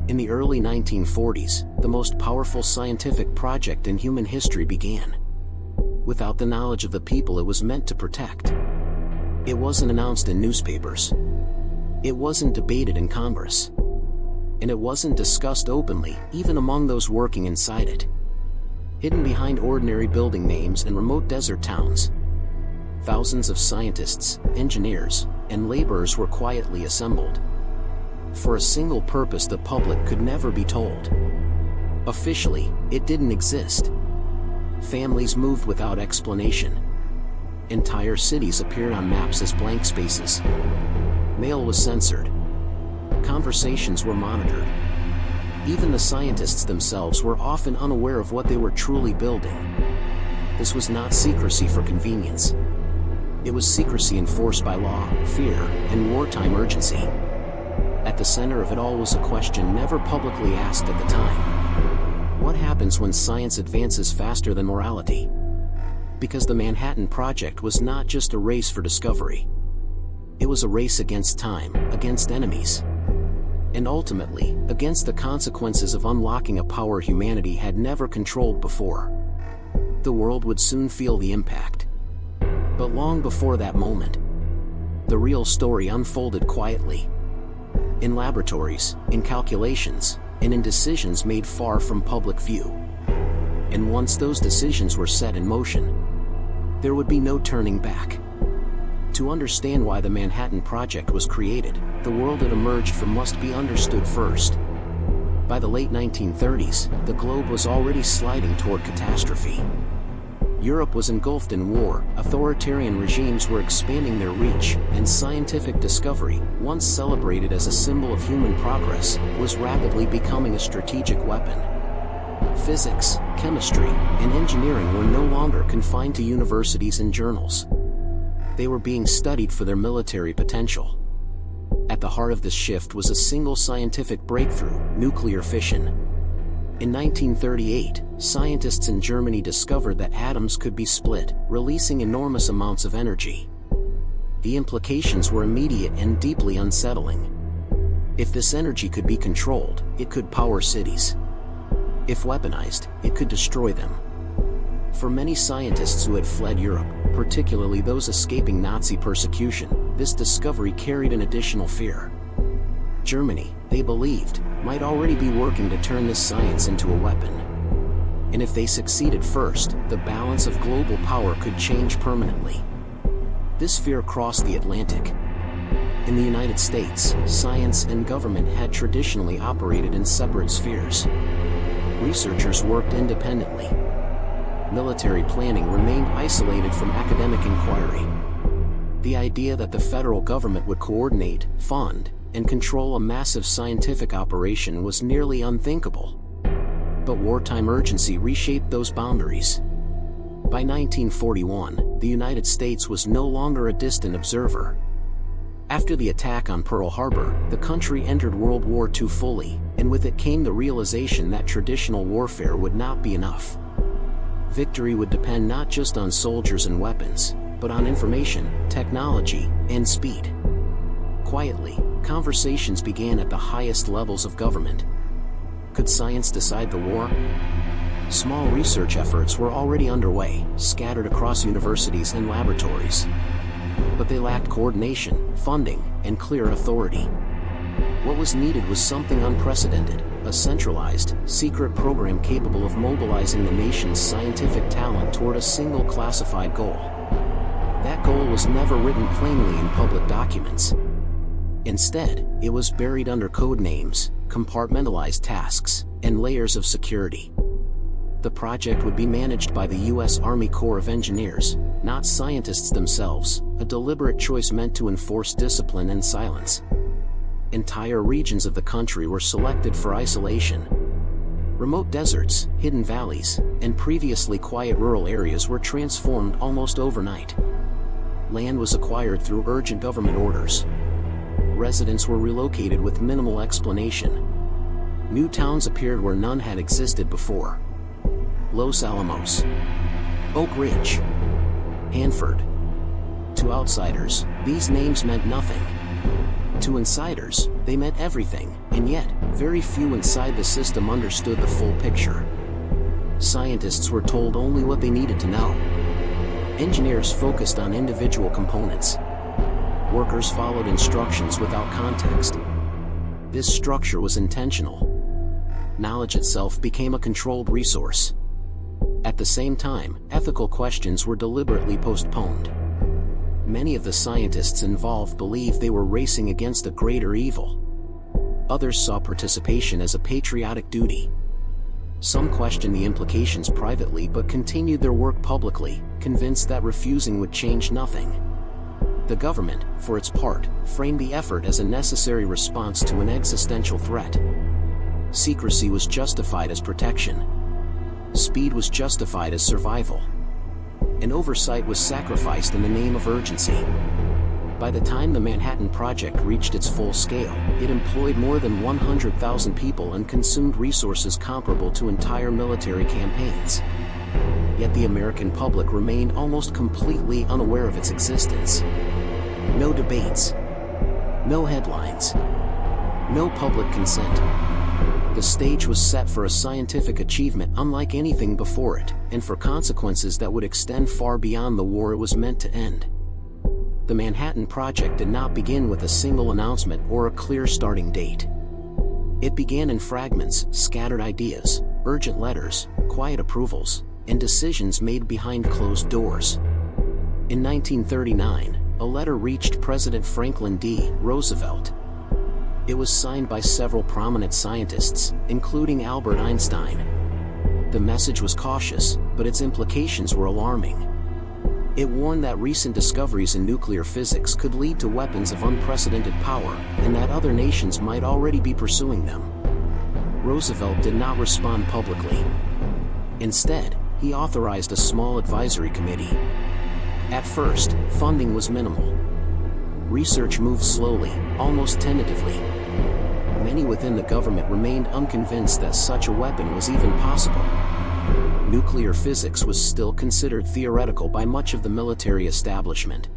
In the early 1940s, the most powerful scientific project in human history began. Without the knowledge of the people it was meant to protect. It wasn't announced in newspapers. It wasn't debated in Congress. And it wasn't discussed openly, even among those working inside it. Hidden behind ordinary building names and remote desert towns, thousands of scientists, engineers, and laborers were quietly assembled. For a single purpose the public could never be told. Officially, it didn't exist. Families moved without explanation. Entire cities appeared on maps as blank spaces. Mail was censored. Conversations were monitored. Even the scientists themselves were often unaware of what they were truly building. This was not secrecy for convenience. It was secrecy enforced by law, fear, and wartime urgency. At the center of it all was a question never publicly asked at the time. What happens when science advances faster than morality? Because the Manhattan Project was not just a race for discovery. It was a race against time, against enemies, and ultimately, against the consequences of unlocking a power humanity had never controlled before. The world would soon feel the impact. But long before that moment, the real story unfolded quietly. In laboratories, in calculations, and in decisions made far from public view. And once those decisions were set in motion, there would be no turning back. To understand why the Manhattan Project was created, the world it emerged from must be understood first. By the late 1930s, the globe was already sliding toward catastrophe. Europe was engulfed in war, authoritarian regimes were expanding their reach, and scientific discovery, once celebrated as a symbol of human progress, was rapidly becoming a strategic weapon. Physics, chemistry, and engineering were no longer confined to universities and journals. They were being studied for their military potential. At the heart of this shift was a single scientific breakthrough: nuclear fission. In 1938, scientists in Germany discovered that atoms could be split, releasing enormous amounts of energy. The implications were immediate and deeply unsettling. If this energy could be controlled, it could power cities. If weaponized, it could destroy them. For many scientists who had fled Europe, particularly those escaping Nazi persecution, this discovery carried an additional fear. Germany, they believed, might already be working to turn this science into a weapon. And if they succeeded first, the balance of global power could change permanently. This fear crossed the Atlantic. In the United States, science and government had traditionally operated in separate spheres. Researchers worked independently. Military planning remained isolated from academic inquiry. The idea that the federal government would coordinate, fund, and control a massive scientific operation was nearly unthinkable. But wartime urgency reshaped those boundaries. By 1941, the United States was no longer a distant observer. After the attack on Pearl Harbor, the country entered World War II fully, and with it came the realization that traditional warfare would not be enough. Victory would depend not just on soldiers and weapons, but on information, technology, and speed. Quietly, conversations began at the highest levels of government. Could science decide the war? Small research efforts were already underway, scattered across universities and laboratories. But they lacked coordination, funding, and clear authority. What was needed was something unprecedented, a centralized, secret program capable of mobilizing the nation's scientific talent toward a single classified goal. That goal was never written plainly in public documents. Instead, it was buried under code names, compartmentalized tasks, and layers of security. The project would be managed by the U.S. Army Corps of Engineers, not scientists themselves, a deliberate choice meant to enforce discipline and silence. Entire regions of the country were selected for isolation. Remote deserts, hidden valleys, and previously quiet rural areas were transformed almost overnight. Land was acquired through urgent government orders. Residents were relocated with minimal explanation. New towns appeared where none had existed before. Los Alamos, Oak Ridge, Hanford. To outsiders, these names meant nothing. To insiders, they meant everything, and yet, very few inside the system understood the full picture. Scientists were told only what they needed to know. Engineers focused on individual components. Workers followed instructions without context. This structure was intentional. Knowledge itself became a controlled resource. At the same time, ethical questions were deliberately postponed. Many of the scientists involved believed they were racing against a greater evil. Others saw participation as a patriotic duty. Some questioned the implications privately but continued their work publicly, convinced that refusing would change nothing. The government, for its part, framed the effort as a necessary response to an existential threat. Secrecy was justified as protection. Speed was justified as survival. And oversight was sacrificed in the name of urgency. By the time the Manhattan Project reached its full scale, it employed more than 100,000 people and consumed resources comparable to entire military campaigns. Yet the American public remained almost completely unaware of its existence. No debates. No headlines. No public consent. The stage was set for a scientific achievement unlike anything before it, and for consequences that would extend far beyond the war it was meant to end. The Manhattan Project did not begin with a single announcement or a clear starting date. It began in fragments, scattered ideas, urgent letters, quiet approvals, and decisions made behind closed doors. In 1939, a letter reached President Franklin D. Roosevelt. It was signed by several prominent scientists, including Albert Einstein. The message was cautious, but its implications were alarming. It warned that recent discoveries in nuclear physics could lead to weapons of unprecedented power, and that other nations might already be pursuing them. Roosevelt did not respond publicly. Instead, he authorized a small advisory committee. At first, funding was minimal. Research moved slowly, almost tentatively. Many within the government remained unconvinced that such a weapon was even possible. Nuclear physics was still considered theoretical by much of the military establishment.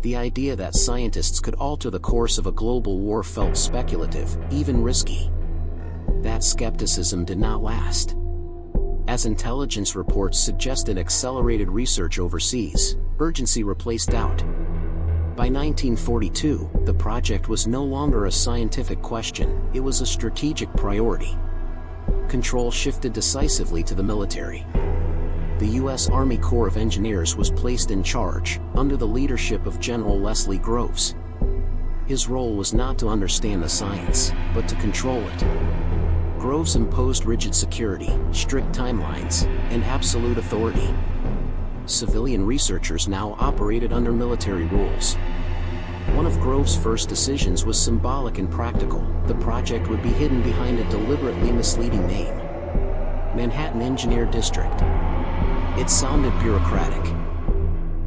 The idea that scientists could alter the course of a global war felt speculative, even risky. That skepticism did not last. As intelligence reports suggested accelerated research overseas, urgency replaced doubt. By 1942, the project was no longer a scientific question, it was a strategic priority. Control shifted decisively to the military. The U.S. Army Corps of Engineers was placed in charge, under the leadership of General Leslie Groves. His role was not to understand the science, but to control it. Groves imposed rigid security, strict timelines, and absolute authority. Civilian researchers now operated under military rules. One of Groves' first decisions was symbolic and practical. The project would be hidden behind a deliberately misleading name: Manhattan Engineer District. It sounded bureaucratic,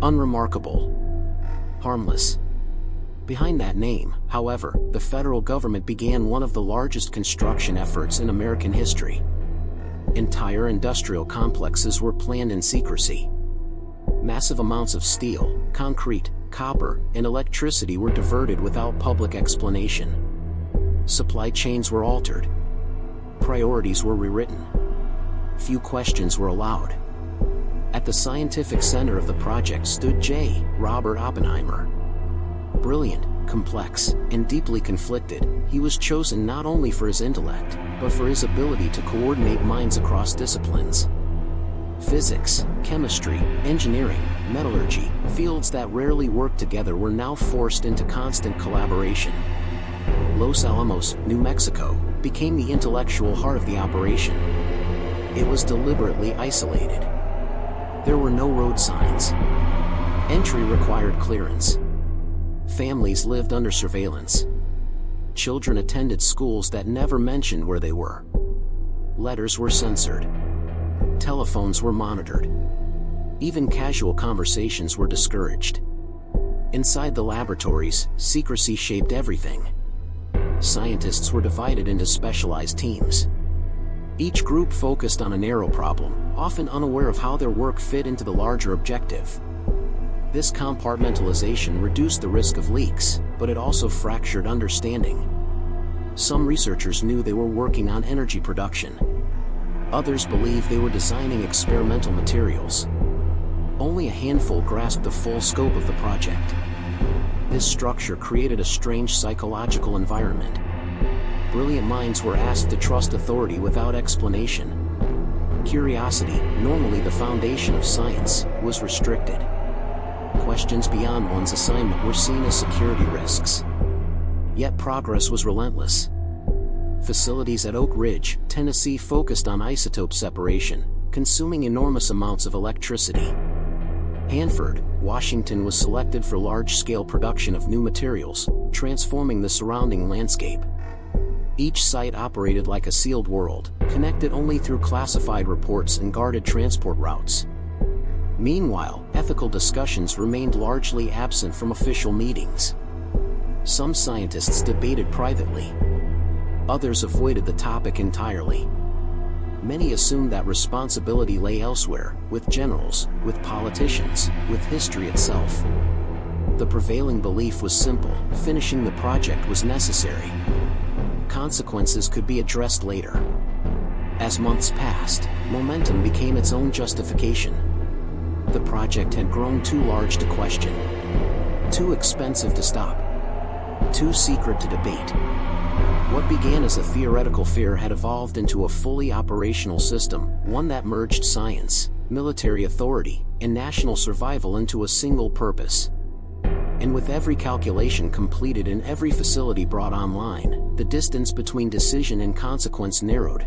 unremarkable, harmless. Behind that name, however, the federal government began one of the largest construction efforts in American history. Entire industrial complexes were planned in secrecy. Massive amounts of steel, concrete, copper, and electricity were diverted without public explanation. Supply chains were altered. Priorities were rewritten. Few questions were allowed. At the scientific center of the project stood J. Robert Oppenheimer. Brilliant, complex, and deeply conflicted, he was chosen not only for his intellect, but for his ability to coordinate minds across disciplines. Physics, chemistry, engineering, metallurgy, fields that rarely worked together were now forced into constant collaboration. Los Alamos, New Mexico, became the intellectual heart of the operation. It was deliberately isolated. There were no road signs. Entry required clearance. Families lived under surveillance. Children attended schools that never mentioned where they were. Letters were censored. Telephones were monitored. Even casual conversations were discouraged. Inside the laboratories, secrecy shaped everything. Scientists were divided into specialized teams. Each group focused on a narrow problem, often unaware of how their work fit into the larger objective. This compartmentalization reduced the risk of leaks, but it also fractured understanding. Some researchers knew they were working on energy production. Others believed they were designing experimental materials. Only a handful grasped the full scope of the project. This structure created a strange psychological environment. Brilliant minds were asked to trust authority without explanation. Curiosity, normally the foundation of science, was restricted. Questions beyond one's assignment were seen as security risks. Yet progress was relentless. Facilities at Oak Ridge, Tennessee focused on isotope separation, consuming enormous amounts of electricity. Hanford, Washington was selected for large-scale production of new materials, transforming the surrounding landscape. Each site operated like a sealed world, connected only through classified reports and guarded transport routes. Meanwhile, ethical discussions remained largely absent from official meetings. Some scientists debated privately. Others avoided the topic entirely. Many assumed that responsibility lay elsewhere, with generals, with politicians, with history itself. The prevailing belief was simple: finishing the project was necessary. Consequences could be addressed later. As months passed, momentum became its own justification. The project had grown too large to question, too expensive to stop, too secret to debate. What began as a theoretical fear had evolved into a fully operational system, one that merged science, military authority, and national survival into a single purpose. And with every calculation completed and every facility brought online, the distance between decision and consequence narrowed.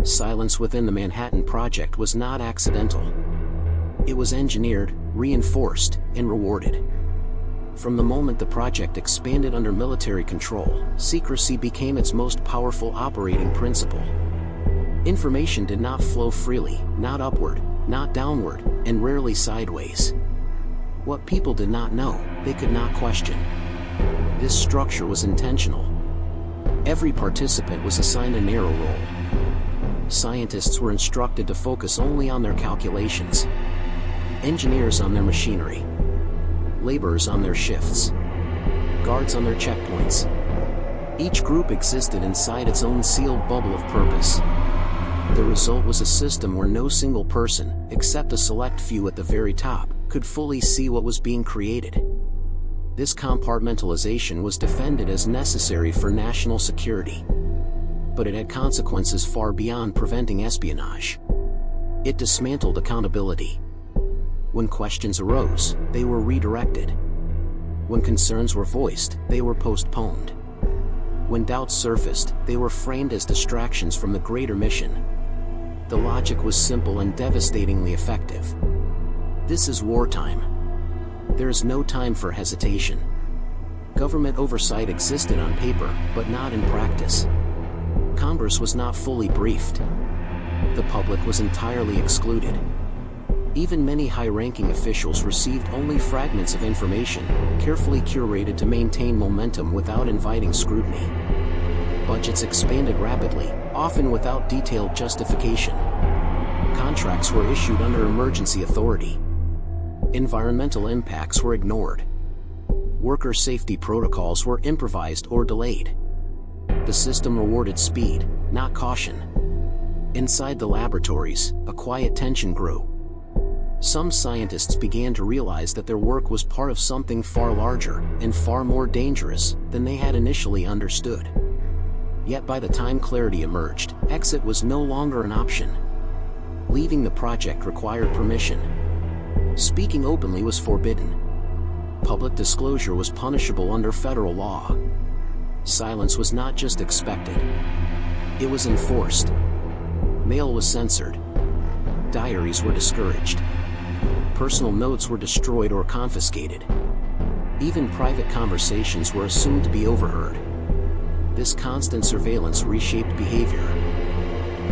Silence within the Manhattan Project was not accidental. It was engineered, reinforced, and rewarded. From the moment the project expanded under military control, secrecy became its most powerful operating principle. Information did not flow freely, not upward, not downward, and rarely sideways. What people did not know, they could not question. This structure was intentional. Every participant was assigned a narrow role. Scientists were instructed to focus only on their calculations. Engineers on their machinery. Laborers on their shifts. Guards on their checkpoints. Each group existed inside its own sealed bubble of purpose. The result was a system where no single person, except a select few at the very top, could fully see what was being created. This compartmentalization was defended as necessary for national security. But it had consequences far beyond preventing espionage. It dismantled accountability. When questions arose, they were redirected. When concerns were voiced, they were postponed. When doubts surfaced, they were framed as distractions from the greater mission. The logic was simple and devastatingly effective. This is wartime. There is no time for hesitation. Government oversight existed on paper, but not in practice. Congress was not fully briefed. The public was entirely excluded. Even many high-ranking officials received only fragments of information, carefully curated to maintain momentum without inviting scrutiny. Budgets expanded rapidly, often without detailed justification. Contracts were issued under emergency authority. Environmental impacts were ignored. Worker safety protocols were improvised or delayed. The system rewarded speed, not caution. Inside the laboratories, a quiet tension grew. Some scientists began to realize that their work was part of something far larger and far more dangerous than they had initially understood. Yet by the time clarity emerged, exit was no longer an option. Leaving the project required permission. Speaking openly was forbidden. Public disclosure was punishable under federal law. Silence was not just expected. It was enforced. Mail was censored. Diaries were discouraged. Personal notes were destroyed or confiscated. Even private conversations were assumed to be overheard. This constant surveillance reshaped behavior.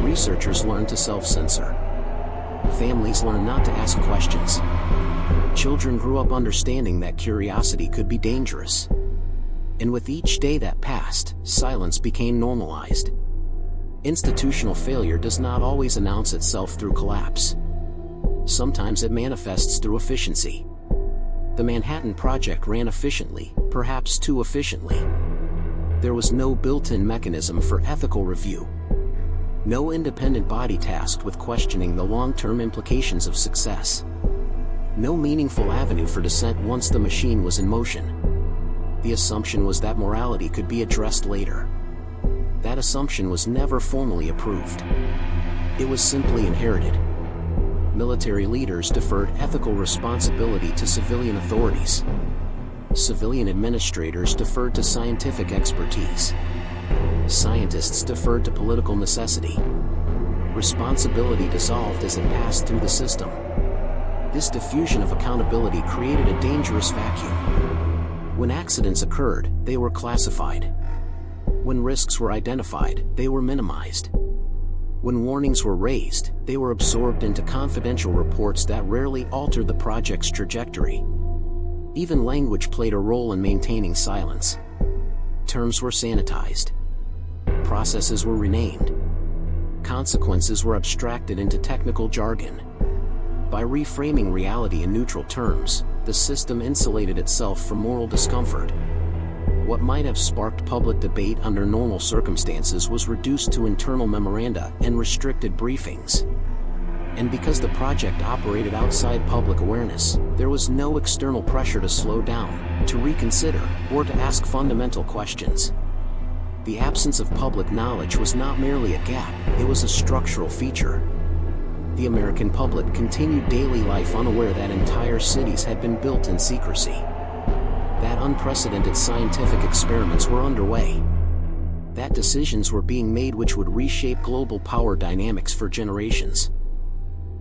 Researchers learned to self-censor. Families learned not to ask questions. Children grew up understanding that curiosity could be dangerous. And with each day that passed, silence became normalized. Institutional failure does not always announce itself through collapse. Sometimes it manifests through efficiency. The Manhattan Project ran efficiently, perhaps too efficiently. There was no built-in mechanism for ethical review. No independent body tasked with questioning the long-term implications of success. No meaningful avenue for dissent once the machine was in motion. The assumption was that morality could be addressed later. That assumption was never formally approved. It was simply inherited. Military leaders deferred ethical responsibility to civilian authorities. Civilian administrators deferred to scientific expertise. Scientists deferred to political necessity. Responsibility dissolved as it passed through the system. This diffusion of accountability created a dangerous vacuum. When accidents occurred, they were classified. When risks were identified, they were minimized. When warnings were raised, they were absorbed into confidential reports that rarely altered the project's trajectory. Even language played a role in maintaining silence. Terms were sanitized. Processes were renamed. Consequences were abstracted into technical jargon. By reframing reality in neutral terms, the system insulated itself from moral discomfort. What might have sparked public debate under normal circumstances was reduced to internal memoranda and restricted briefings. And because the project operated outside public awareness, there was no external pressure to slow down, to reconsider, or to ask fundamental questions. The absence of public knowledge was not merely a gap, it was a structural feature. The American public continued daily life unaware that entire cities had been built in secrecy. That unprecedented scientific experiments were underway. That decisions were being made which would reshape global power dynamics for generations.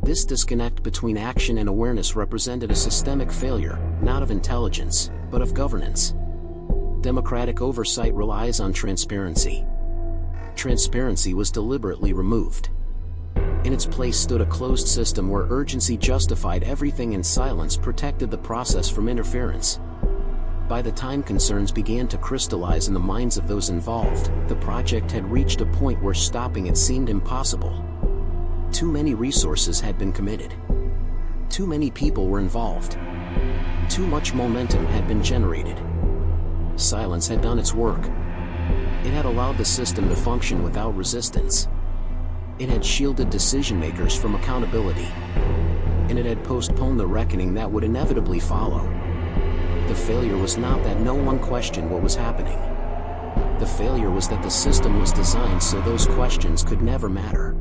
This disconnect between action and awareness represented a systemic failure, not of intelligence, but of governance. Democratic oversight relies on transparency. Transparency was deliberately removed. In its place stood a closed system where urgency justified everything and silence protected the process from interference. By the time concerns began to crystallize in the minds of those involved, the project had reached a point where stopping it seemed impossible. Too many resources had been committed. Too many people were involved. Too much momentum had been generated. Silence had done its work. It had allowed the system to function without resistance. It had shielded decision-makers from accountability. And it had postponed the reckoning that would inevitably follow. The failure was not that no one questioned what was happening. The failure was that the system was designed so those questions could never matter.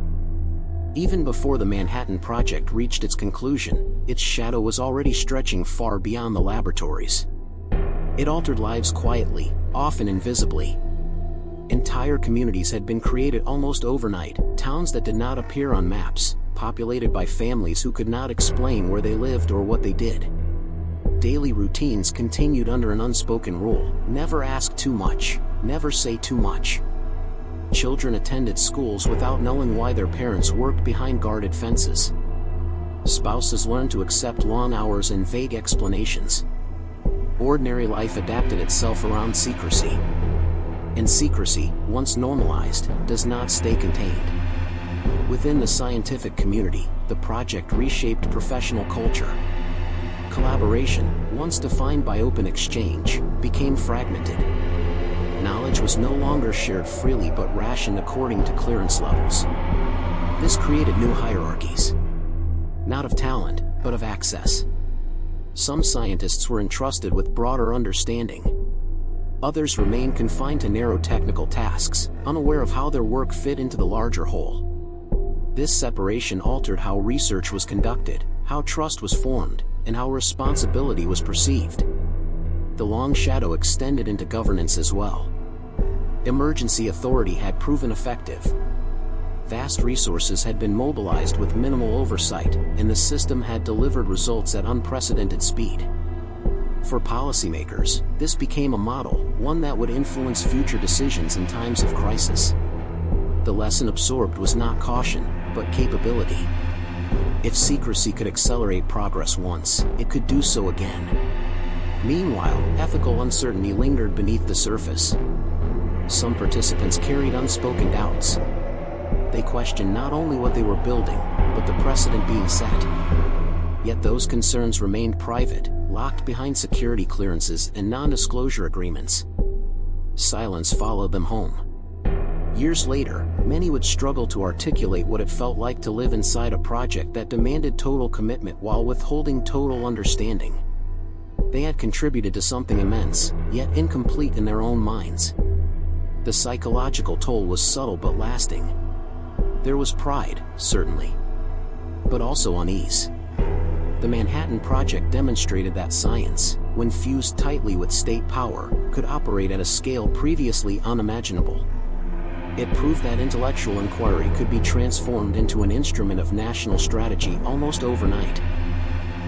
Even before the Manhattan Project reached its conclusion, its shadow was already stretching far beyond the laboratories. It altered lives quietly, often invisibly. Entire communities had been created almost overnight, towns that did not appear on maps, populated by families who could not explain where they lived or what they did. Daily routines continued under an unspoken rule: never ask too much, never say too much. Children attended schools without knowing why their parents worked behind guarded fences. Spouses learned to accept long hours and vague explanations. Ordinary life adapted itself around secrecy. And secrecy, once normalized, does not stay contained. Within the scientific community, the project reshaped professional culture. Collaboration, once defined by open exchange, became fragmented. Knowledge was no longer shared freely but rationed according to clearance levels. This created new hierarchies. Not of talent, but of access. Some scientists were entrusted with broader understanding. Others remained confined to narrow technical tasks, unaware of how their work fit into the larger whole. This separation altered how research was conducted, how trust was formed, and how responsibility was perceived. The long shadow extended into governance as well. Emergency authority had proven effective. Vast resources had been mobilized with minimal oversight, and the system had delivered results at unprecedented speed. For policymakers, this became a model, one that would influence future decisions in times of crisis. The lesson absorbed was not caution, but capability. If secrecy could accelerate progress once, it could do so again. Meanwhile, ethical uncertainty lingered beneath the surface. Some participants carried unspoken doubts. They questioned not only what they were building, but the precedent being set. Yet those concerns remained private, locked behind security clearances and non-disclosure agreements. Silence followed them home. Years later, many would struggle to articulate what it felt like to live inside a project that demanded total commitment while withholding total understanding. They had contributed to something immense, yet incomplete in their own minds. The psychological toll was subtle but lasting. There was pride, certainly, but also unease. The Manhattan Project demonstrated that science, when fused tightly with state power, could operate at a scale previously unimaginable. It proved that intellectual inquiry could be transformed into an instrument of national strategy almost overnight.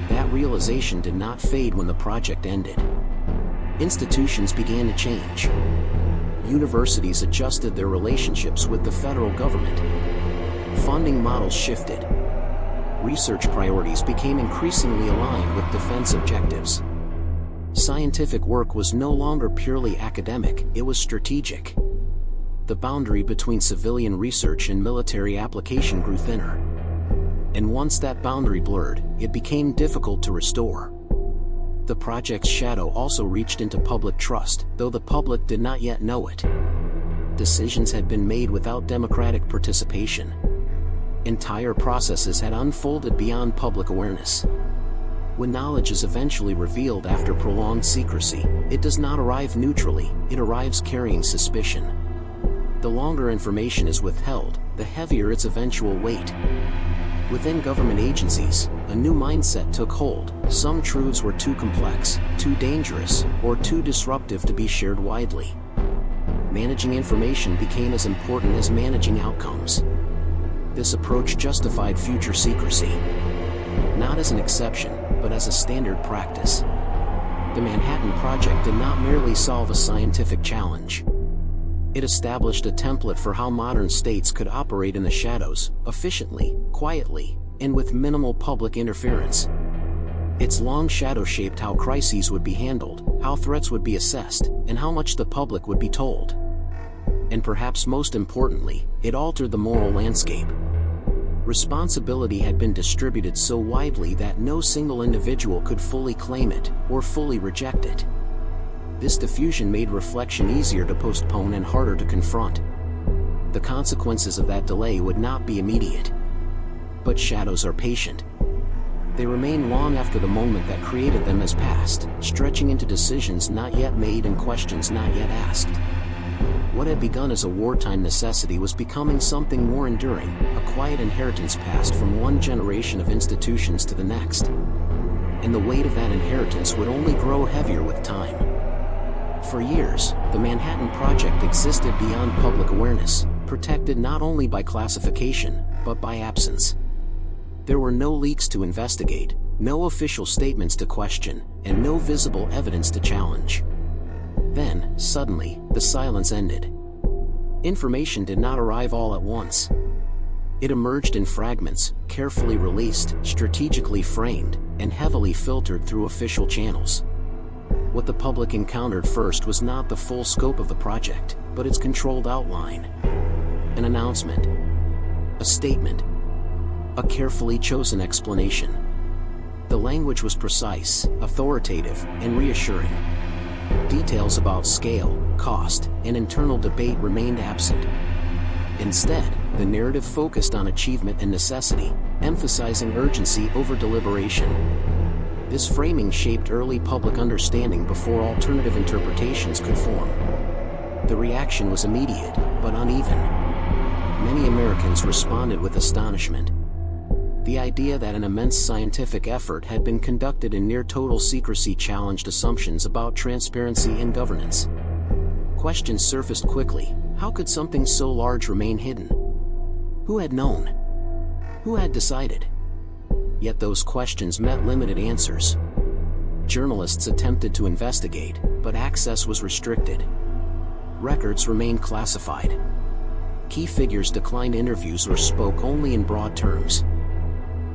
That realization did not fade when the project ended. Institutions began to change. Universities adjusted their relationships with the federal government. Funding models shifted. Research priorities became increasingly aligned with defense objectives. Scientific work was no longer purely academic, it was strategic. The boundary between civilian research and military application grew thinner. And once that boundary blurred, it became difficult to restore. The project's shadow also reached into public trust, though the public did not yet know it. Decisions had been made without democratic participation. Entire processes had unfolded beyond public awareness. When knowledge is eventually revealed after prolonged secrecy, it does not arrive neutrally, it arrives carrying suspicion. The longer information is withheld, the heavier its eventual weight. Within government agencies, a new mindset took hold. Some truths were too complex, too dangerous, or too disruptive to be shared widely. Managing information became as important as managing outcomes. This approach justified future secrecy, not as an exception, but as a standard practice. The Manhattan Project did not merely solve a scientific challenge. It established a template for how modern states could operate in the shadows, efficiently, quietly, and with minimal public interference. Its long shadow shaped how crises would be handled, how threats would be assessed, and how much the public would be told. And perhaps most importantly, it altered the moral landscape. Responsibility had been distributed so widely that no single individual could fully claim it, or fully reject it. This diffusion made reflection easier to postpone and harder to confront. The consequences of that delay would not be immediate. But shadows are patient. They remain long after the moment that created them has passed, stretching into decisions not yet made and questions not yet asked. What had begun as a wartime necessity was becoming something more enduring, a quiet inheritance passed from one generation of institutions to the next. And the weight of that inheritance would only grow heavier with time. For years, the Manhattan Project existed beyond public awareness, protected not only by classification, but by absence. There were no leaks to investigate, no official statements to question, and no visible evidence to challenge. Then, suddenly, the silence ended. Information did not arrive all at once. It emerged in fragments, carefully released, strategically framed, and heavily filtered through official channels. What the public encountered first was not the full scope of the project, but its controlled outline. An announcement. A statement. A carefully chosen explanation. The language was precise, authoritative, and reassuring. Details about scale, cost, and internal debate remained absent. Instead, the narrative focused on achievement and necessity, emphasizing urgency over deliberation. This framing shaped early public understanding before alternative interpretations could form. The reaction was immediate, but uneven. Many Americans responded with astonishment. The idea that an immense scientific effort had been conducted in near-total secrecy challenged assumptions about transparency and governance. Questions surfaced quickly. How could something so large remain hidden? Who had known? Who had decided? Yet those questions met limited answers. Journalists attempted to investigate, but access was restricted. Records remained classified. Key figures declined interviews or spoke only in broad terms.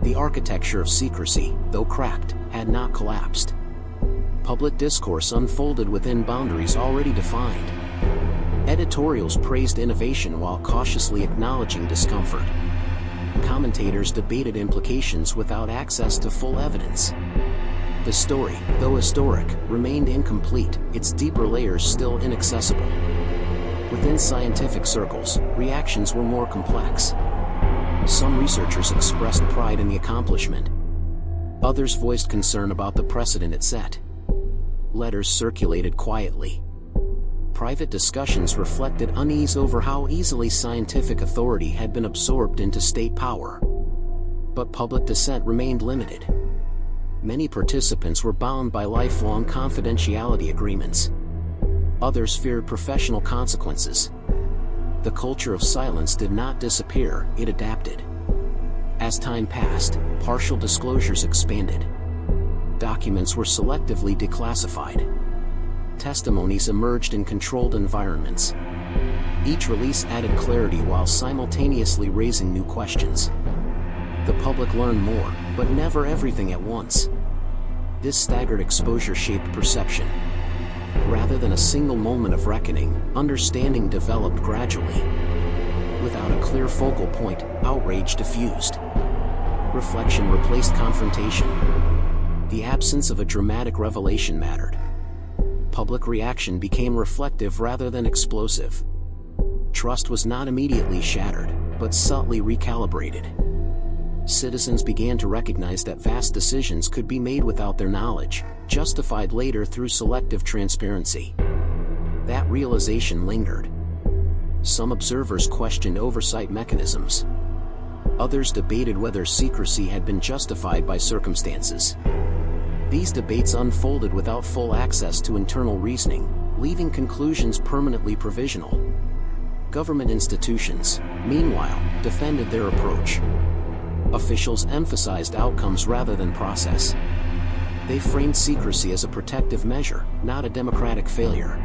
The architecture of secrecy, though cracked, had not collapsed. Public discourse unfolded within boundaries already defined. Editorials praised innovation while cautiously acknowledging discomfort. Commentators debated implications without access to full evidence. The story, though historic, remained incomplete, its deeper layers still inaccessible. Within scientific circles, reactions were more complex. Some researchers expressed pride in the accomplishment. Others voiced concern about the precedent it set. Letters circulated quietly. Private discussions reflected unease over how easily scientific authority had been absorbed into state power. But public dissent remained limited. Many participants were bound by lifelong confidentiality agreements. Others feared professional consequences. The culture of silence did not disappear, it adapted. As time passed, partial disclosures expanded. Documents were selectively declassified. Testimonies emerged in controlled environments. Each release added clarity while simultaneously raising new questions. The public learned more, but never everything at once. This staggered exposure shaped perception. Rather than a single moment of reckoning, understanding developed gradually. Without a clear focal point, outrage diffused. Reflection replaced confrontation. The absence of a dramatic revelation mattered. Public reaction became reflective rather than explosive. Trust was not immediately shattered, but subtly recalibrated. Citizens began to recognize that vast decisions could be made without their knowledge, justified later through selective transparency. That realization lingered. Some observers questioned oversight mechanisms. Others debated whether secrecy had been justified by circumstances. These debates unfolded without full access to internal reasoning, leaving conclusions permanently provisional. Government institutions, meanwhile, defended their approach. Officials emphasized outcomes rather than process. They framed secrecy as a protective measure, not a democratic failure.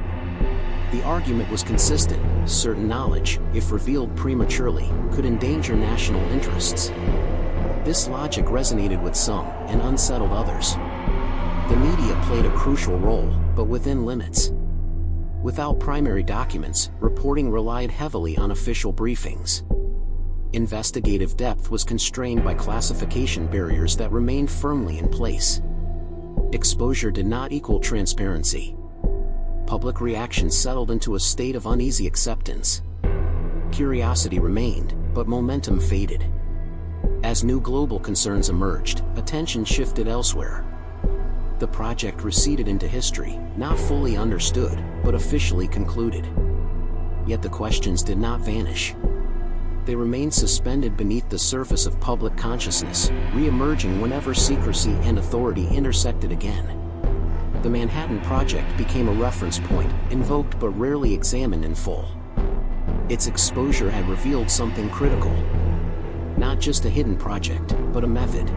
The argument was consistent: certain knowledge, if revealed prematurely, could endanger national interests. This logic resonated with some, and unsettled others. The media played a crucial role, but within limits. Without primary documents, reporting relied heavily on official briefings. Investigative depth was constrained by classification barriers that remained firmly in place. Exposure did not equal transparency. Public reaction settled into a state of uneasy acceptance. Curiosity remained, but momentum faded. As new global concerns emerged, attention shifted elsewhere. The project receded into history, not fully understood, but officially concluded. Yet the questions did not vanish. They remained suspended beneath the surface of public consciousness, re-emerging whenever secrecy and authority intersected again. The Manhattan Project became a reference point, invoked but rarely examined in full. Its exposure had revealed something critical. Not just a hidden project, but a method.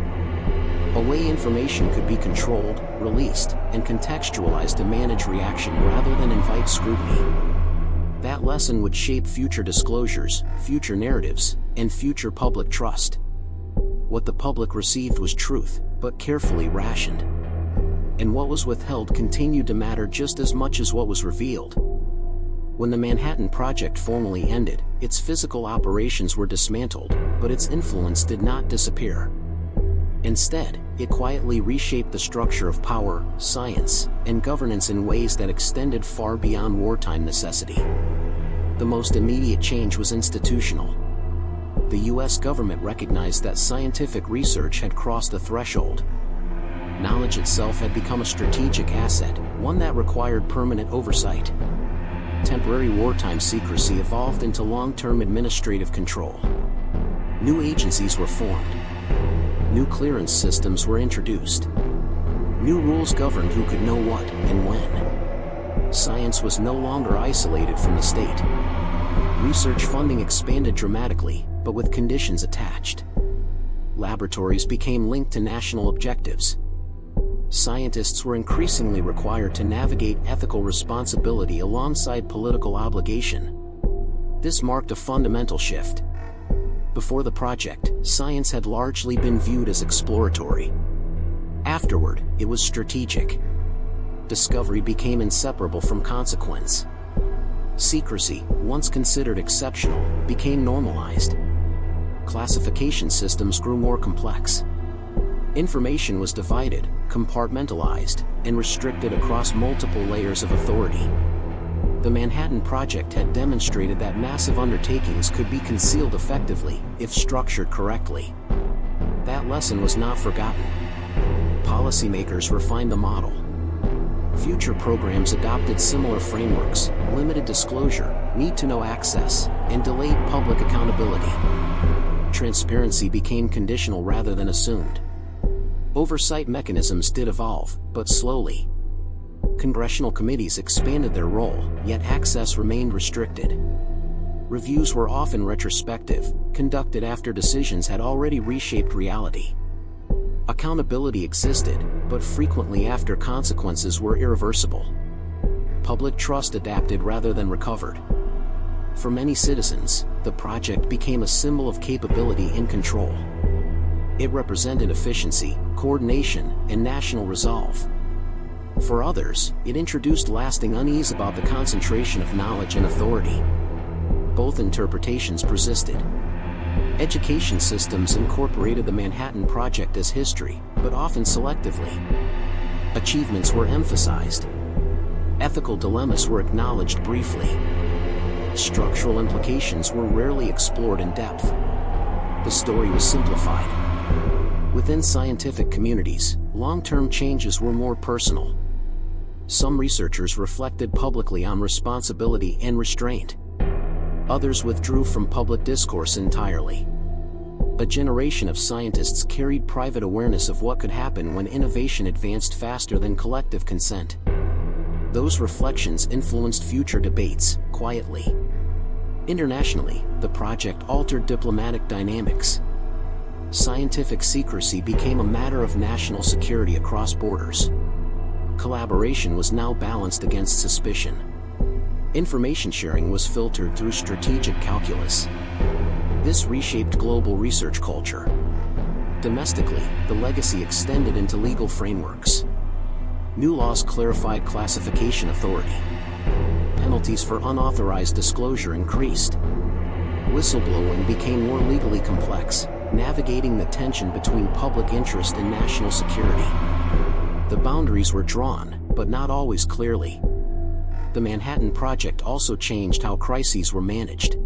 A way information could be controlled, released, and contextualized to manage reaction rather than invite scrutiny. That lesson would shape future disclosures, future narratives, and future public trust. What the public received was truth, but carefully rationed. And what was withheld continued to matter just as much as what was revealed. When the Manhattan Project formally ended, its physical operations were dismantled, but its influence did not disappear. Instead, it quietly reshaped the structure of power, science, and governance in ways that extended far beyond wartime necessity. The most immediate change was institutional. The U.S. government recognized that scientific research had crossed a threshold. Knowledge itself had become a strategic asset, one that required permanent oversight. Temporary wartime secrecy evolved into long-term administrative control. New agencies were formed. New clearance systems were introduced. New rules governed who could know what and when. Science was no longer isolated from the state. Research funding expanded dramatically, but with conditions attached. Laboratories became linked to national objectives. Scientists were increasingly required to navigate ethical responsibility alongside political obligation. This marked a fundamental shift. Before the project, science had largely been viewed as exploratory. Afterward, it was strategic. Discovery became inseparable from consequence. Secrecy, once considered exceptional, became normalized. Classification systems grew more complex. Information was divided, compartmentalized, and restricted across multiple layers of authority. The Manhattan Project had demonstrated that massive undertakings could be concealed effectively if structured correctly. That lesson was not forgotten. Policymakers refined the model. Future programs adopted similar frameworks: limited disclosure, need-to-know access, and delayed public accountability. Transparency became conditional rather than assumed. Oversight mechanisms did evolve, but slowly. Congressional committees expanded their role, yet access remained restricted. Reviews were often retrospective, conducted after decisions had already reshaped reality. Accountability existed, but frequently after consequences were irreversible. Public trust adapted rather than recovered. For many citizens, the project became a symbol of capability and control. It represented efficiency, coordination, and national resolve. For others, it introduced lasting unease about the concentration of knowledge and authority. Both interpretations persisted. Education systems incorporated the Manhattan Project as history, but often selectively. Achievements were emphasized. Ethical dilemmas were acknowledged briefly. Structural implications were rarely explored in depth. The story was simplified. Within scientific communities, long-term changes were more personal. Some researchers reflected publicly on responsibility and restraint. Others withdrew from public discourse entirely. A generation of scientists carried private awareness of what could happen when innovation advanced faster than collective consent. Those reflections influenced future debates, quietly. Internationally, the project altered diplomatic dynamics. Scientific secrecy became a matter of national security across borders. Collaboration was now balanced against suspicion. Information sharing was filtered through strategic calculus. This reshaped global research culture. Domestically, the legacy extended into legal frameworks. New laws clarified classification authority. Penalties for unauthorized disclosure increased. Whistleblowing became more legally complex, navigating the tension between public interest and national security. The boundaries were drawn, but not always clearly. The Manhattan Project also changed how crises were managed.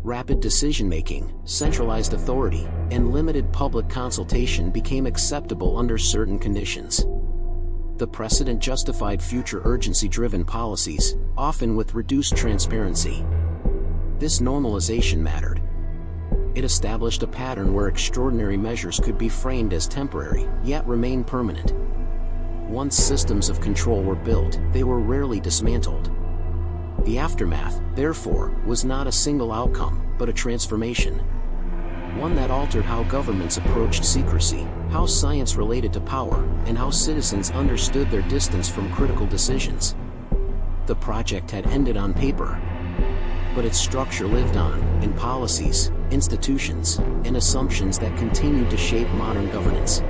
Rapid decision-making, centralized authority, and limited public consultation became acceptable under certain conditions. The precedent justified future urgency-driven policies, often with reduced transparency. This normalization mattered. It established a pattern where extraordinary measures could be framed as temporary, yet remain permanent. Once systems of control were built, they were rarely dismantled. The aftermath, therefore, was not a single outcome, but a transformation. One that altered how governments approached secrecy, how science related to power, and how citizens understood their distance from critical decisions. The project had ended on paper, but its structure lived on, in policies, institutions, and assumptions that continued to shape modern governance.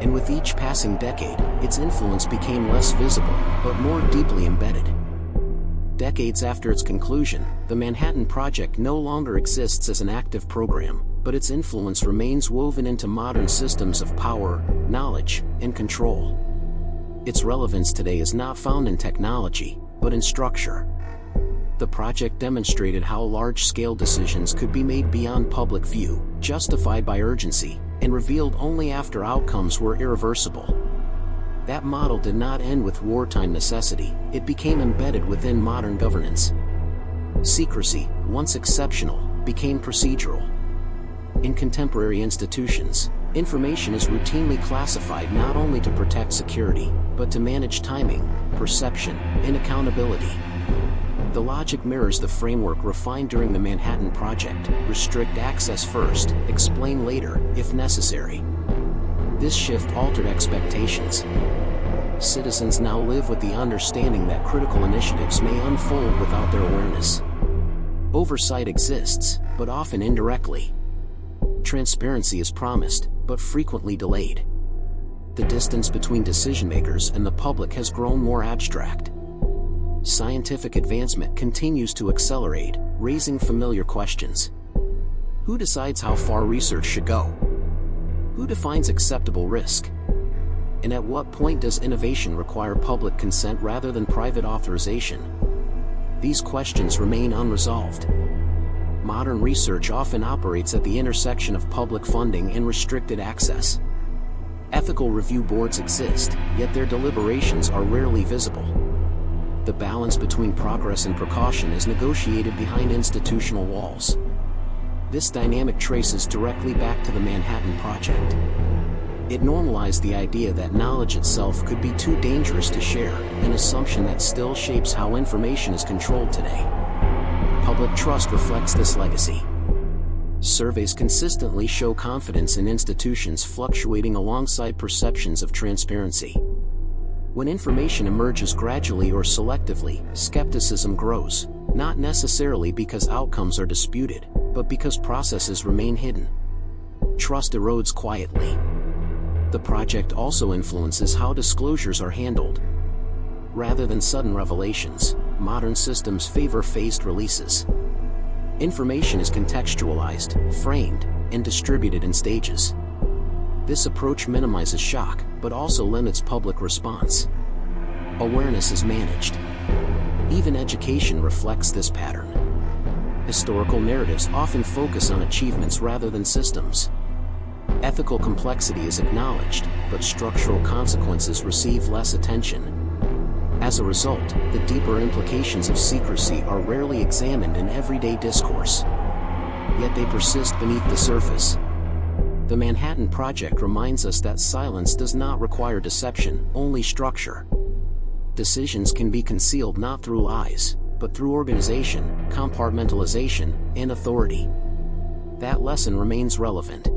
And with each passing decade, its influence became less visible, but more deeply embedded. Decades after its conclusion, the Manhattan Project no longer exists as an active program, but its influence remains woven into modern systems of power, knowledge, and control. Its relevance today is not found in technology, but in structure. The project demonstrated how large-scale decisions could be made beyond public view, justified by urgency, and revealed only after outcomes were irreversible. That model did not end with wartime necessity, it became embedded within modern governance. Secrecy, once exceptional, became procedural. In contemporary institutions, information is routinely classified not only to protect security, but to manage timing, perception, and accountability. The logic mirrors the framework refined during the Manhattan Project: restrict access first, explain later, if necessary. This shift altered expectations. Citizens now live with the understanding that critical initiatives may unfold without their awareness. Oversight exists, but often indirectly. Transparency is promised, but frequently delayed. The distance between decision-makers and the public has grown more abstract. Scientific advancement continues to accelerate, raising familiar questions. Who decides how far research should go? Who defines acceptable risk? And at what point does innovation require public consent rather than private authorization? These questions remain unresolved. Modern research often operates at the intersection of public funding and restricted access. Ethical review boards exist, yet their deliberations are rarely visible. The balance between progress and precaution is negotiated behind institutional walls. This dynamic traces directly back to the Manhattan Project. It normalized the idea that knowledge itself could be too dangerous to share, an assumption that still shapes how information is controlled today. Public trust reflects this legacy. Surveys consistently show confidence in institutions fluctuating alongside perceptions of transparency. When information emerges gradually or selectively, skepticism grows, not necessarily because outcomes are disputed, but because processes remain hidden. Trust erodes quietly. The project also influences how disclosures are handled. Rather than sudden revelations, modern systems favor phased releases. Information is contextualized, framed, and distributed in stages. This approach minimizes shock, but also limits public response. Awareness is managed. Even education reflects this pattern. Historical narratives often focus on achievements rather than systems. Ethical complexity is acknowledged, but structural consequences receive less attention. As a result, the deeper implications of secrecy are rarely examined in everyday discourse. Yet they persist beneath the surface. The Manhattan Project reminds us that silence does not require deception, only structure. Decisions can be concealed not through lies, but through organization, compartmentalization, and authority. That lesson remains relevant.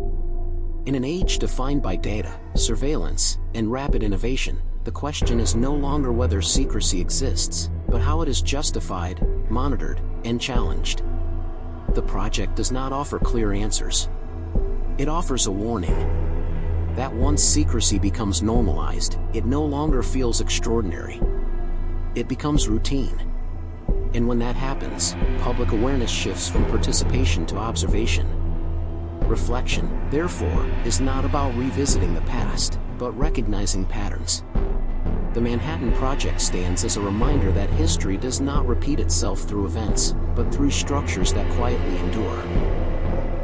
In an age defined by data, surveillance, and rapid innovation, the question is no longer whether secrecy exists, but how it is justified, monitored, and challenged. The project does not offer clear answers. It offers a warning. That once secrecy becomes normalized, it no longer feels extraordinary. It becomes routine. And when that happens, public awareness shifts from participation to observation. Reflection, therefore, is not about revisiting the past, but recognizing patterns. The Manhattan Project stands as a reminder that history does not repeat itself through events, but through structures that quietly endure.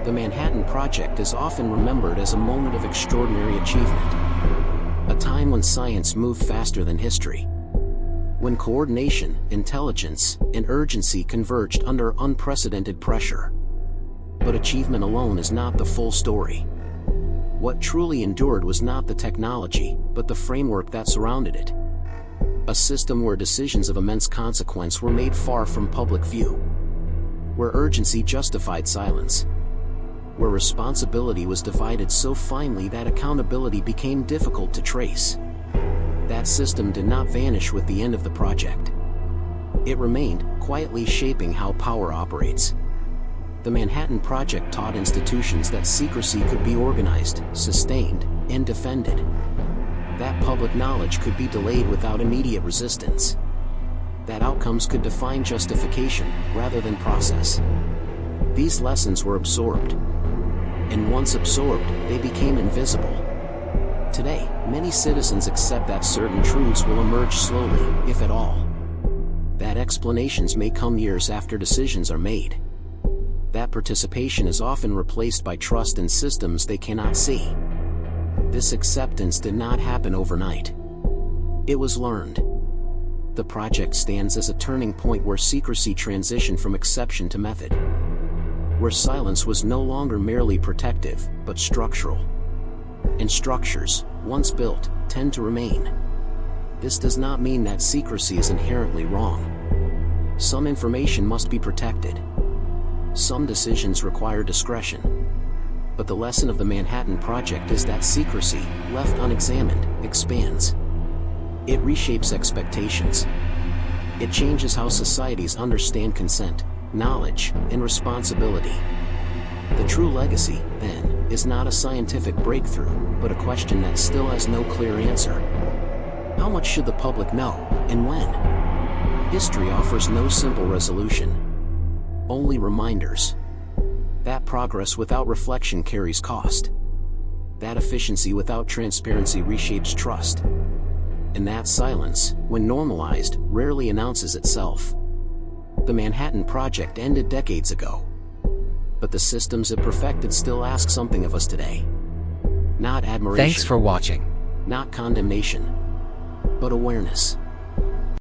The Manhattan Project is often remembered as a moment of extraordinary achievement. A time when science moved faster than history. When coordination, intelligence, and urgency converged under unprecedented pressure. But achievement alone is not the full story. What truly endured was not the technology, but the framework that surrounded it. A system where decisions of immense consequence were made far from public view. Where urgency justified silence. Where responsibility was divided so finely that accountability became difficult to trace. That system did not vanish with the end of the project. It remained, quietly shaping how power operates. The Manhattan Project taught institutions that secrecy could be organized, sustained, and defended. That public knowledge could be delayed without immediate resistance. That outcomes could define justification, rather than process. These lessons were absorbed. And once absorbed, they became invisible. Today, many citizens accept that certain truths will emerge slowly, if at all. That explanations may come years after decisions are made. That participation is often replaced by trust in systems they cannot see. This acceptance did not happen overnight. It was learned. The project stands as a turning point where secrecy transitioned from exception to method. Where silence was no longer merely protective, but structural. And structures, once built, tend to remain. This does not mean that secrecy is inherently wrong. Some information must be protected. Some decisions require discretion. But the lesson of the Manhattan Project is that secrecy, left unexamined, expands. It reshapes expectations. It changes how societies understand consent, knowledge, and responsibility. The true legacy, then, is not a scientific breakthrough, but a question that still has no clear answer. How much should the public know, and when? History offers no simple resolution. Only reminders. That progress without reflection carries cost. That efficiency without transparency reshapes trust. And that silence, when normalized, rarely announces itself. The Manhattan Project ended decades ago. But the systems it perfected still ask something of us today. Not admiration. Thanks for watching. Not condemnation. But awareness.